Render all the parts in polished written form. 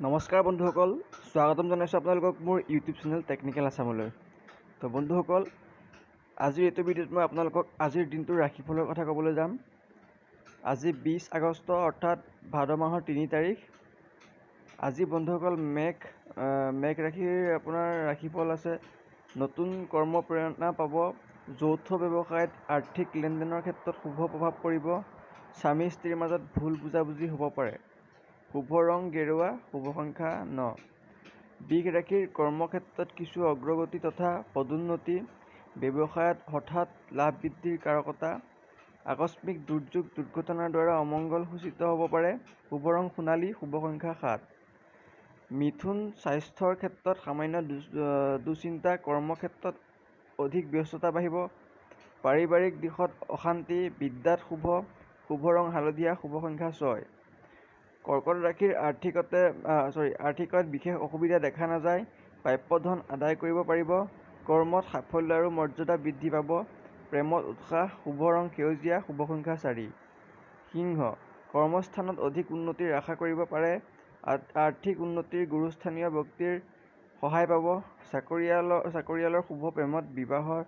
নমস্কাৰ বন্ধুসকল, স্বাগতম জনাইছোঁ আপোনালোকক মোৰ ইউটিউব চেনেল টেকনিকেল আছামলৈ। তো বন্ধুসকল, আজিৰ এইটো ভিডিঅ'ত মই আপোনালোকক আজিৰ দিনটোৰ ৰাশিফলৰ কথা ক'বলৈ যাম। আজি 20 আগষ্ট অৰ্থাৎ ভাদ মাহৰ 3 তাৰিখ। আজি বন্ধুসকল মেঘ ৰাশিৰ আপোনাৰ ৰাশিফল আছে। নতুন কৰ্ম প্ৰেৰণা পাব। যৌথ ব্যৱসায়ত আৰ্থিক লেনদেনৰ ক্ষেত্ৰত শুভ প্ৰভাৱ পৰিব। স্বামী স্ত্ৰীৰ মাজত ভুল বুজাবুজি হ'ব পাৰে। শুভ ৰং গেৰুৱা, শুভ সংখ্যা 9। বৃষ ৰাশিৰ কৰ্মক্ষেত্ৰত কিছু অগ্ৰগতি তথা পদোন্নতি, ব্যৱসায়ত হঠাৎ লাভ বৃদ্ধিৰ কাৰকতা, আকস্মিক দুৰ্যোগ দুৰ্ঘটনাৰ দ্বাৰা অমংগল সূচিত হ'ব পাৰে। শুভ ৰং সোণালী, শুভ সংখ্যা 7। মিথুন স্বাস্থ্যৰ ক্ষেত্ৰত সামান্য দুশ্চিন্তা, কৰ্মক্ষেত্ৰত অধিক ব্যস্ততা বাঢ়িব। পাৰিবাৰিক দিশত অশান্তি, বিদ্যাত শুভ ৰং হালধীয়া, শুভ সংখ্যা 6। কৰ্কট ৰাশিৰ আৰ্থিকত বিশেষ অসুবিধা দেখা নাযায়। প্ৰাপ্য ধন আদায় কৰিব পাৰিব। কৰ্মত সাফল্য আৰু মৰ্যাদা বৃদ্ধি পাব। প্ৰেমত উৎসাহ, শুভ ৰং সেউজীয়া, শুভ সংখ্যা 4। সিংহ কৰ্মস্থানত অধিক উন্নতিৰ আশা কৰিব পাৰে। আৰ্থিক উন্নতিৰ গুৰুস্থানীয় ব্যক্তিৰ সহায় পাব। চাকৰিয়ালৰ শুভ প্ৰেমত বিবাহৰ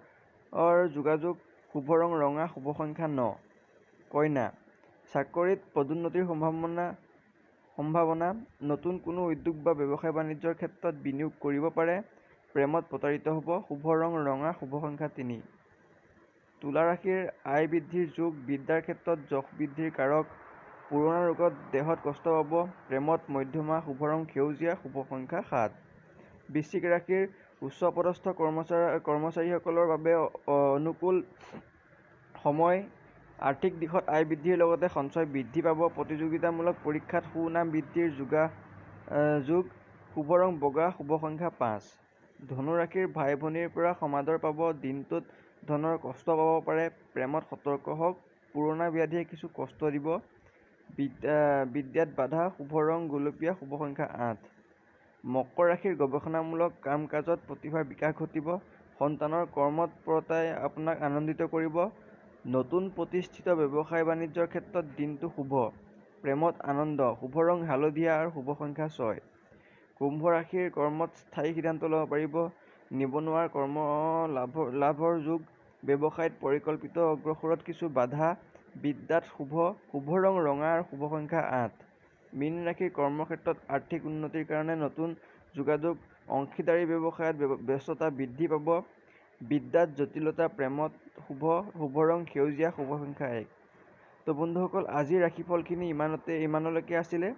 যোগাযোগ, শুভ ৰং ৰঙা, শুভ সংখ্যা 9। কন্যা চাকৰিত পদোন্নতিৰ সম্ভাৱনা, নতুন কোনো উদ্যোগ বা ব্যৱসায় বাণিজ্যৰ ক্ষেত্ৰত বিনিয়োগ কৰিব পাৰে। প্ৰেমত প্ৰতাৰিত হ'ব। শুভ ৰং ৰঙা, শুভ সংখ্যা 3। তুলা ৰাশিৰ আয় বৃদ্ধিৰ যোগ, বিদ্যাৰ ক্ষেত্ৰত যশ বৃদ্ধিৰ কাৰক। পুৰণা ৰোগত দেহত কষ্ট পাব। প্ৰেমত মধ্যমা, শুভ ৰং সেউজীয়া, শুভ সংখ্যা 7। বৃশ্চিক ৰাশিৰ উচ্চপদস্থ কৰ্মচাৰীসকলৰ বাবে অনুকূল সময়। আৰ্থিক দিশত আয় বৃদ্ধিৰ লগতে সঞ্চয় বৃদ্ধি পাব। প্ৰতিযোগিতামূলক পৰীক্ষাত সুনাম বৃদ্ধিৰ যোগ, শুভ ৰং বগা, শুভ সংখ্যা 5। ধনু ৰাশিৰ ভাই ভনীৰ পৰা সমাদৰ পাব। দিনটোত ধনৰ কষ্ট পাব পাৰে। প্ৰেমত সতৰ্ক হওক। পুৰণা ব্যাধিয়ে কিছু কষ্ট দিব। বিদ্যাত বাধা, শুভ ৰং গোলপীয়া, শুভ সংখ্যা 8। মকৰ ৰাশিৰ গৱেষণামূলক কাম কাজত প্ৰতিভাৰ বিকাশ ঘটিব। সন্তানৰ কৰ্মতৎপৰতাই আপোনাক আনন্দিত কৰিব। নতুন প্ৰতিষ্ঠিত ব্যৱসায় বাণিজ্যৰ ক্ষেত্ৰত দিনটো শুভ। প্ৰেমত আনন্দ, শুভ ৰং হালধীয়া আৰু শুভ সংখ্যা 6। কুম্ভ ৰাশিৰ কৰ্মত স্থায়ী সিদ্ধান্ত ল'ব পাৰিব। নিবনুৱাৰ কৰ্ম লাভৰ যোগ। ব্যৱসায়ত পৰিকল্পিত অগ্ৰসৰত কিছু বাধা। বিদ্যাত শুভ ৰং ৰঙা আৰু শুভ সংখ্যা 8। মীন ৰাশিৰ কৰ্মক্ষেত্ৰত আৰ্থিক উন্নতিৰ কাৰণে নতুন যোগাযোগ। অংশীদাৰী ব্যৱসায়ত ব্যস্ততা বৃদ্ধি পাব। বিদ্যাত জটিলতা। প্ৰেমত শুভ ৰং সেউজীয়া, শুভ সংখ্যা 1। তো বন্ধুসকল, আজিৰ ৰাশিফলখিনি ইমানলৈকে আছিলে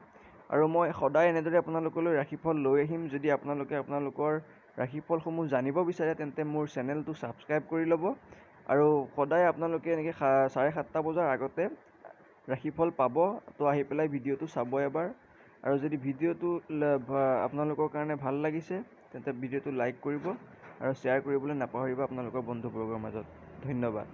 আৰু মই সদায় এনেদৰে আপোনালোকলৈ ৰাশিফল লৈ আহিম। যদি আপোনালোকৰ ৰাশিফলসমূহ জানিব বিচাৰে তেন্তে মোৰ চেনেলটো ছাবস্ক্ৰাইব কৰি ল'ব আৰু সদায় আপোনালোকে এনেকৈ 7:30 বজাৰ আগতে ৰাশিফল পাব। তো আহি পেলাই ভিডিঅ'টো চাব এবাৰ, আৰু যদি ভিডিঅ'টো আপোনালোকৰ কাৰণে ভাল লাগিছে তেন্তে ভিডিঅ'টো লাইক কৰিব আৰু শ্বেয়াৰ কৰিবলৈ নাপাহৰিব আপোনালোকৰ বন্ধুবৰ্গৰ মাজত। ধন্যবাদ।